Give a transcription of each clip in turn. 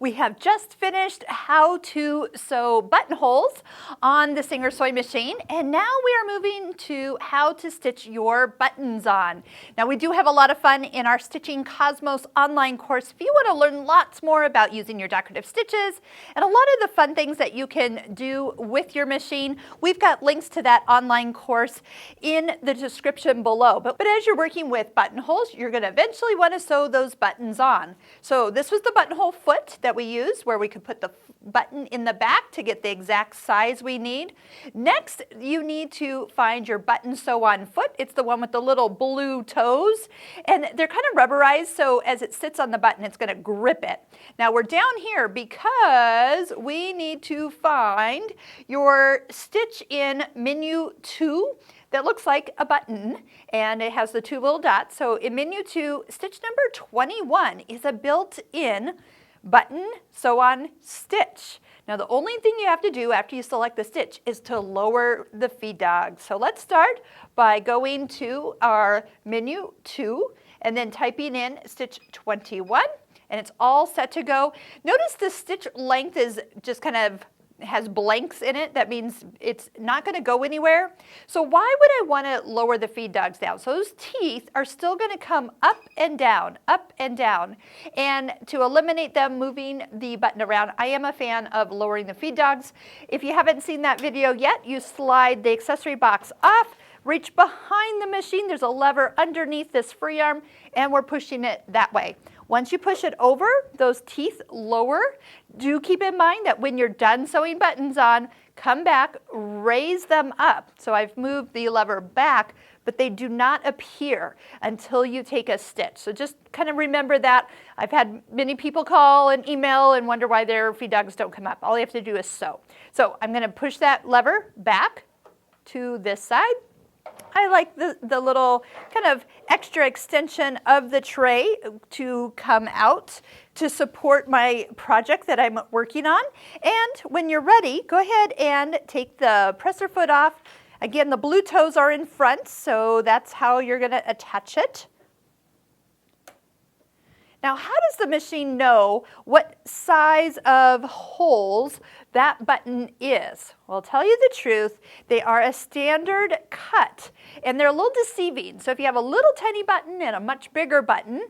We have just finished how to sew buttonholes on the Singer sewing machine, and now we are moving to how to stitch your buttons on. Now we do have a lot of fun in our Stitching Cosmos online course if you want to learn lots more about using your decorative stitches and a lot of the fun things that you can do with your machine. We've got links to that online course in the description below. But as you're working with buttonholes, you're going to eventually want to sew those buttons on. So this was the buttonhole foot that we used, where we could put the button in the back to get the exact size we need. Next, you need to find your button sew on foot. It's the one with the little blue toes, and they're kind of rubberized, so as it sits on the button, it's going to grip it. Now we're down here because we need to find your stitch in menu 2 that looks like a button, and it has the 2 little dots. So in menu 2, stitch number 21 is a built-in button sew on stitch. Now the only thing you have to do after you select the stitch is to lower the feed dog. So let's start by going to our menu 2 and then typing in stitch 21, and it's all set to go. Notice the stitch length is just kind of has blanks in it. That means it's not going to go anywhere. So why would I want to lower the feed dogs down? So those teeth are still going to come up and down, up and down. And to eliminate them moving the button around, I am a fan of lowering the feed dogs. If you haven't seen that video yet, you slide the accessory box off, reach behind the machine. There's a lever underneath this free arm, and we're pushing it that way. Once you push it over, those teeth lower. Do keep in mind that when you're done sewing buttons on, come back, raise them up. So I've moved the lever back, but they do not appear until you take a stitch. So just kind of remember that. I've had many people call and email and wonder why their feed dogs don't come up. All you have to do is sew. So I'm going to push that lever back to this side. I like the little kind of extra extension of the tray to come out to support my project that I'm working on. And when you're ready, go ahead and take the presser foot off. Again, the blue toes are in front, so that's how you're going to attach it. Now, how does the machine know what size of holes that button is? Well, I'll tell you the truth, they are a standard cut, and they're a little deceiving. So if you have a little tiny button and a much bigger button,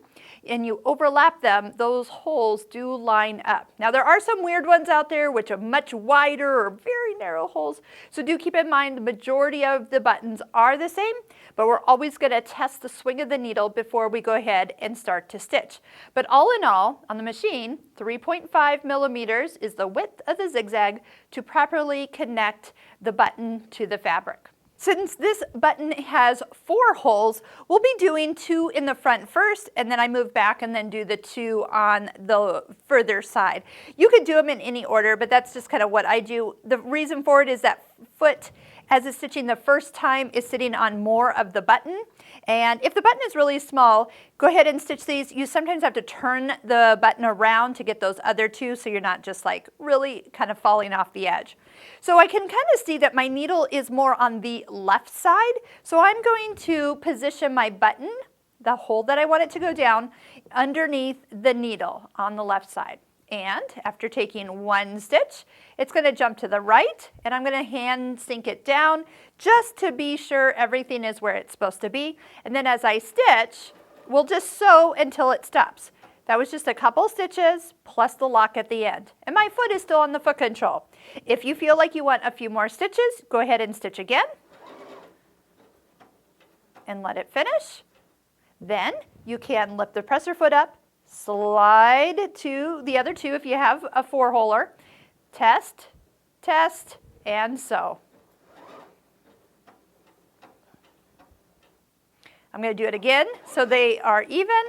and you overlap them, those holes do line up. Now, there are some weird ones out there which are much wider or very narrow holes, so do keep in mind the majority of the buttons are the same, but we're always going to test the swing of the needle before we go ahead and start to stitch. But all in all, on the machine, 3.5 millimeters is the width of the zigzag to properly connect the button to the fabric. Since this button has 4 holes, we'll be doing 2 in the front first, and then I move back and then do the 2 on the further side. You could do them in any order, but that's just kind of what I do. The reason for it is that foot, as it's stitching the first time, is sitting on more of the button. And if the button is really small, go ahead and stitch these. You sometimes have to turn the button around to get those other 2, so you're not just like really kind of falling off the edge. So I can kind of see that my needle is more on the left side. So I'm going to position my button, the hole that I want it to go down, underneath the needle on the left side. And after taking 1 stitch, it's going to jump to the right, and I'm going to hand sink it down just to be sure everything is where it's supposed to be. And then as I stitch, we'll just sew until it stops. That was just a couple stitches plus the lock at the end. And my foot is still on the foot control. If you feel like you want a few more stitches, go ahead and stitch again and let it finish. Then you can lift the presser foot up, slide to the other 2 if you have a 4-holer, test, test, and sew. I'm going to do it again so they are even.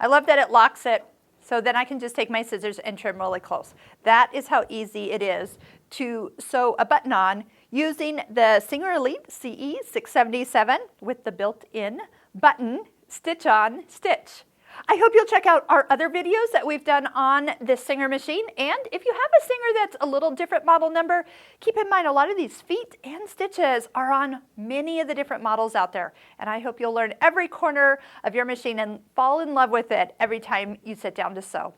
I love that it locks it, so then I can just take my scissors and trim really close. That is how easy it is to sew a button on using the Singer Elite CE 677 with the built-in button stitch on stitch. I hope you'll check out our other videos that we've done on the Singer machine. And if you have a Singer that's a little different model number, keep in mind a lot of these feet and stitches are on many of the different models out there. And I hope you'll learn every corner of your machine and fall in love with it every time you sit down to sew.